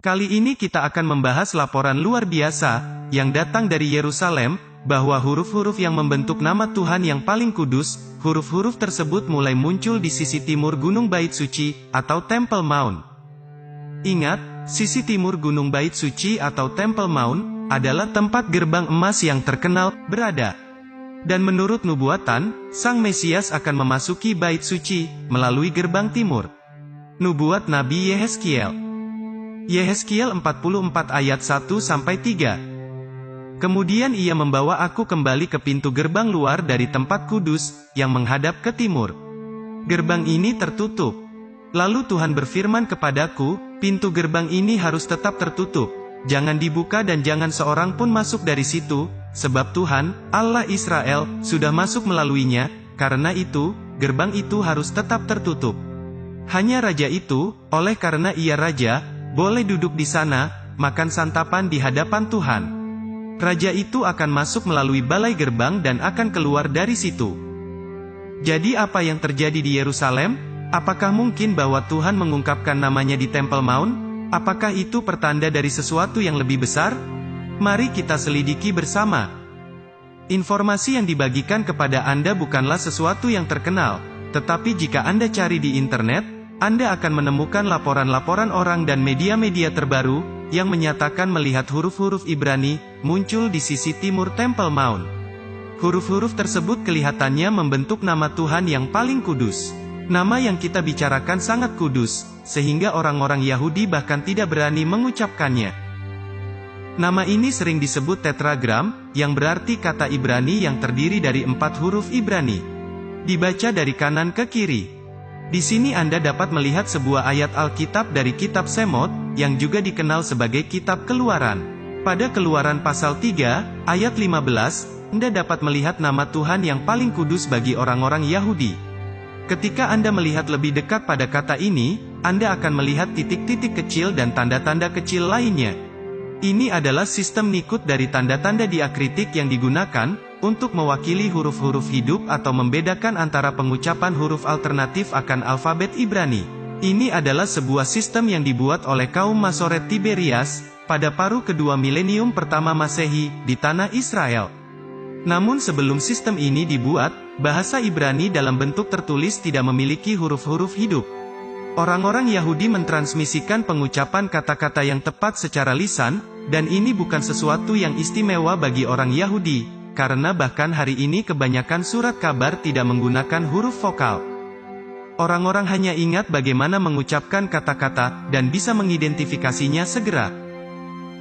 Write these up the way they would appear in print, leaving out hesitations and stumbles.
Kali ini kita akan membahas laporan luar biasa, yang datang dari Yerusalem, bahwa huruf-huruf yang membentuk nama Tuhan yang paling kudus, huruf-huruf tersebut mulai muncul di sisi timur Gunung Bait Suci, atau Temple Mount. Ingat, sisi timur Gunung Bait Suci atau Temple Mount, adalah tempat gerbang emas yang terkenal, berada. Dan menurut nubuatan, Sang Mesias akan memasuki Bait Suci, melalui gerbang timur. Nubuat Nabi Yehezkiel. Yehezkiel 44 ayat 1-3. Kemudian ia membawa aku kembali ke pintu gerbang luar dari tempat kudus, yang menghadap ke timur. Gerbang ini tertutup. Lalu Tuhan berfirman kepadaku, pintu gerbang ini harus tetap tertutup. Jangan dibuka dan jangan seorang pun masuk dari situ, sebab Tuhan, Allah Israel, sudah masuk melaluinya, karena itu, gerbang itu harus tetap tertutup. Hanya raja itu, oleh karena ia raja, boleh duduk di sana, makan santapan di hadapan Tuhan. Raja itu akan masuk melalui balai gerbang dan akan keluar dari situ. Jadi apa yang terjadi di Yerusalem? Apakah mungkin bahwa Tuhan mengungkapkan namanya di Temple Mount? Apakah itu pertanda dari sesuatu yang lebih besar? Mari kita selidiki bersama. Informasi yang dibagikan kepada Anda bukanlah sesuatu yang terkenal, tetapi jika Anda cari di internet, Anda akan menemukan laporan-laporan orang dan media-media terbaru, yang menyatakan melihat huruf-huruf Ibrani, muncul di sisi timur Temple Mount. Huruf-huruf tersebut kelihatannya membentuk nama Tuhan yang paling kudus. Nama yang kita bicarakan sangat kudus, sehingga orang-orang Yahudi bahkan tidak berani mengucapkannya. Nama ini sering disebut tetragram, yang berarti kata Ibrani yang terdiri dari 4 huruf Ibrani. Dibaca dari kanan ke kiri. Di sini Anda dapat melihat sebuah ayat Alkitab dari kitab Semot, yang juga dikenal sebagai kitab Keluaran. Pada Keluaran pasal 3, ayat 15, Anda dapat melihat nama Tuhan yang paling kudus bagi orang-orang Yahudi. Ketika Anda melihat lebih dekat pada kata ini, Anda akan melihat titik-titik kecil dan tanda-tanda kecil lainnya. Ini adalah sistem Nikut dari tanda-tanda diakritik yang digunakan untuk mewakili huruf-huruf hidup atau membedakan antara pengucapan huruf alternatif akan alfabet Ibrani. Ini adalah sebuah sistem yang dibuat oleh kaum Masoret Tiberias, pada paruh kedua milenium pertama Masehi, di tanah Israel. Namun sebelum sistem ini dibuat, bahasa Ibrani dalam bentuk tertulis tidak memiliki huruf-huruf hidup. Orang-orang Yahudi mentransmisikan pengucapan kata-kata yang tepat secara lisan, dan ini bukan sesuatu yang istimewa bagi orang Yahudi, karena bahkan hari ini kebanyakan surat kabar tidak menggunakan huruf vokal. Orang-orang hanya ingat bagaimana mengucapkan kata-kata, dan bisa mengidentifikasinya segera.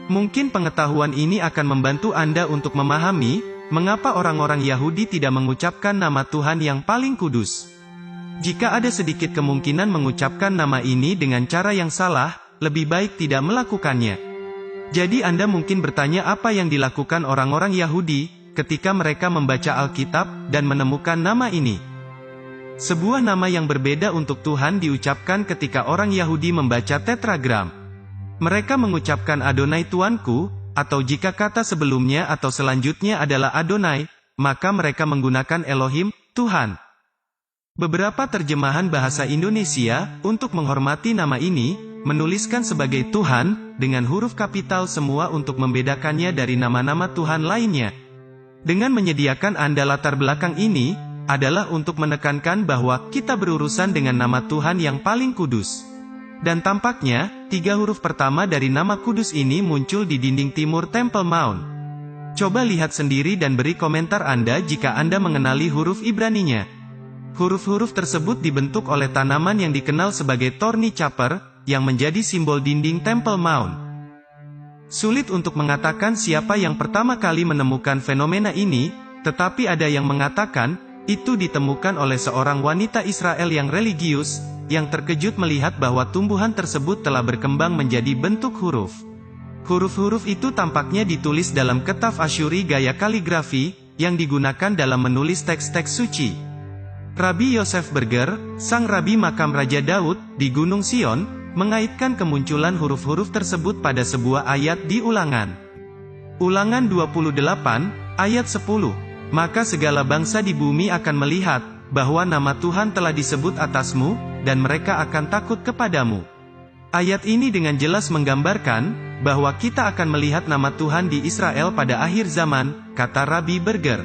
Mungkin pengetahuan ini akan membantu Anda untuk memahami, mengapa orang-orang Yahudi tidak mengucapkan nama Tuhan yang paling kudus. Jika ada sedikit kemungkinan mengucapkan nama ini dengan cara yang salah, lebih baik tidak melakukannya. Jadi Anda mungkin bertanya apa yang dilakukan orang-orang Yahudi, ketika mereka membaca Alkitab, dan menemukan nama ini. Sebuah nama yang berbeda untuk Tuhan diucapkan ketika orang Yahudi membaca tetragram. Mereka mengucapkan Adonai Tuanku, atau jika kata sebelumnya atau selanjutnya adalah Adonai, maka mereka menggunakan Elohim, Tuhan. Beberapa terjemahan bahasa Indonesia, untuk menghormati nama ini, menuliskan sebagai Tuhan, dengan huruf kapital semua untuk membedakannya dari nama-nama Tuhan lainnya. Dengan menyediakan Anda latar belakang ini, adalah untuk menekankan bahwa kita berurusan dengan nama Tuhan yang paling kudus. Dan tampaknya, 3 huruf pertama dari nama kudus ini muncul di dinding timur Temple Mount. Coba lihat sendiri dan beri komentar Anda jika Anda mengenali huruf Ibraninya. Huruf-huruf tersebut dibentuk oleh tanaman yang dikenal sebagai thorny chaper, yang menjadi simbol dinding Temple Mount. Sulit untuk mengatakan siapa yang pertama kali menemukan fenomena ini, tetapi ada yang mengatakan, itu ditemukan oleh seorang wanita Israel yang religius, yang terkejut melihat bahwa tumbuhan tersebut telah berkembang menjadi bentuk huruf. Huruf-huruf itu tampaknya ditulis dalam ketaf Asyuri gaya kaligrafi, yang digunakan dalam menulis teks-teks suci. Rabbi Yosef Berger, sang Rabi makam Raja Daud, di Gunung Sion, mengaitkan kemunculan huruf-huruf tersebut pada sebuah ayat di Ulangan. Ulangan 28, ayat 10. Maka segala bangsa di bumi akan melihat, bahwa nama Tuhan telah disebut atasmu, dan mereka akan takut kepadamu. Ayat ini dengan jelas menggambarkan bahwa kita akan melihat nama Tuhan di Israel pada akhir zaman, kata Rabbi Berger.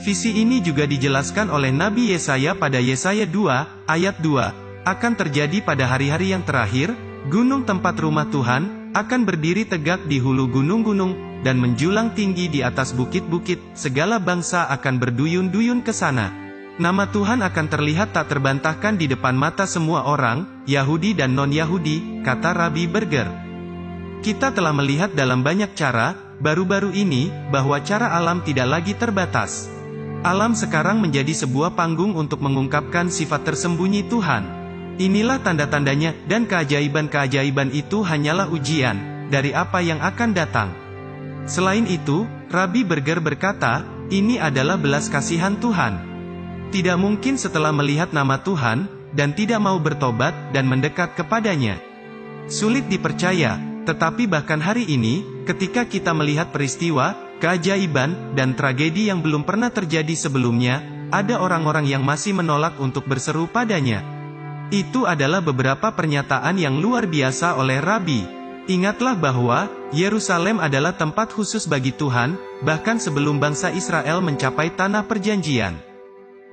Visi ini juga dijelaskan oleh Nabi Yesaya pada Yesaya 2, ayat 2. Akan terjadi pada hari-hari yang terakhir, gunung tempat rumah Tuhan akan berdiri tegak di hulu gunung-gunung dan menjulang tinggi di atas bukit-bukit. Segala bangsa akan berduyun-duyun ke sana. Nama Tuhan akan terlihat tak terbantahkan di depan mata semua orang, Yahudi dan non-Yahudi, kata Rabbi Berger. Kita telah melihat dalam banyak cara, baru-baru ini, bahwa cara alam tidak lagi terbatas. Alam sekarang menjadi sebuah panggung untuk mengungkapkan sifat tersembunyi Tuhan. Inilah tanda-tandanya, dan keajaiban-keajaiban itu hanyalah ujian dari apa yang akan datang. Selain itu, Rabbi Berger berkata, ini adalah belas kasihan Tuhan. Tidak mungkin setelah melihat nama Tuhan, dan tidak mau bertobat, dan mendekat kepadanya. Sulit dipercaya, tetapi bahkan hari ini, ketika kita melihat peristiwa, keajaiban, dan tragedi yang belum pernah terjadi sebelumnya, ada orang-orang yang masih menolak untuk berseru padanya. Itu adalah beberapa pernyataan yang luar biasa oleh Rabbi. Ingatlah bahwa Yerusalem adalah tempat khusus bagi Tuhan, bahkan sebelum bangsa Israel mencapai tanah perjanjian.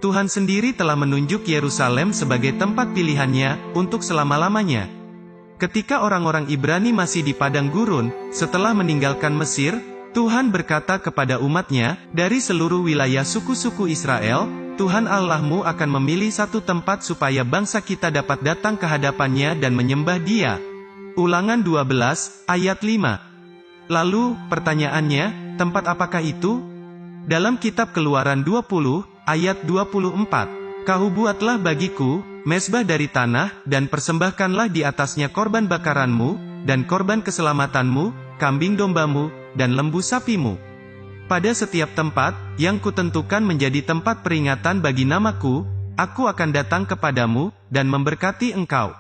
Tuhan sendiri telah menunjuk Yerusalem sebagai tempat pilihannya untuk selama-lamanya. Ketika orang-orang Ibrani masih di padang gurun, setelah meninggalkan Mesir, Tuhan berkata kepada umatnya, dari seluruh wilayah suku-suku Israel, Tuhan Allahmu akan memilih satu tempat supaya bangsa kita dapat datang ke hadapannya dan menyembah Dia. Ulangan 12, ayat 5. Lalu, pertanyaannya, tempat apakah itu? Dalam kitab Keluaran 20, ayat 24. Kau buatlah bagiku mezbah dari tanah, dan persembahkanlah di atasnya korban bakaranmu, dan korban keselamatanmu, kambing dombamu, dan lembu sapimu. Pada setiap tempat yang kutentukan menjadi tempat peringatan bagi namaku, aku akan datang kepadamu, dan memberkati engkau.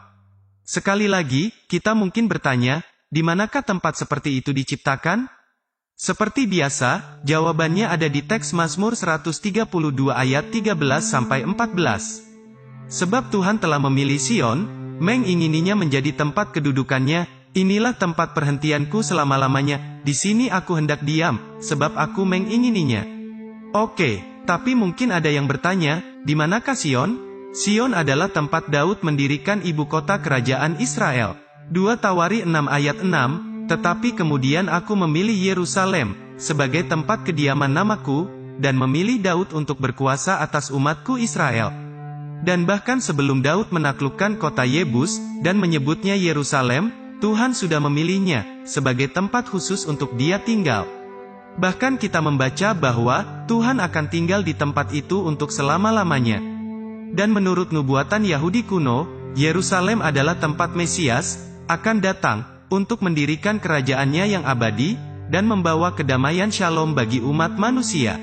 Sekali lagi, kita mungkin bertanya, di manakah tempat seperti itu diciptakan? Seperti biasa, jawabannya ada di teks Mazmur 132 ayat 13-14. Sebab Tuhan telah memilih Sion, mengingininya menjadi tempat kedudukannya. Inilah tempat perhentianku selama-lamanya, di sini aku hendak diam, sebab aku mengingininya. Oke, tapi mungkin ada yang bertanya, di manakah Sion? Sion adalah tempat Daud mendirikan ibu kota kerajaan Israel. 2 Tawari 6 ayat 6, tetapi kemudian aku memilih Yerusalem, sebagai tempat kediaman namaku, dan memilih Daud untuk berkuasa atas umatku Israel. Dan bahkan sebelum Daud menaklukkan kota Yebus, dan menyebutnya Yerusalem, Tuhan sudah memilihnya, sebagai tempat khusus untuk Dia tinggal. Bahkan kita membaca bahwa, Tuhan akan tinggal di tempat itu untuk selama-lamanya. Dan menurut nubuatan Yahudi kuno, Yerusalem adalah tempat Mesias akan datang untuk mendirikan kerajaannya yang abadi dan membawa kedamaian shalom bagi umat manusia.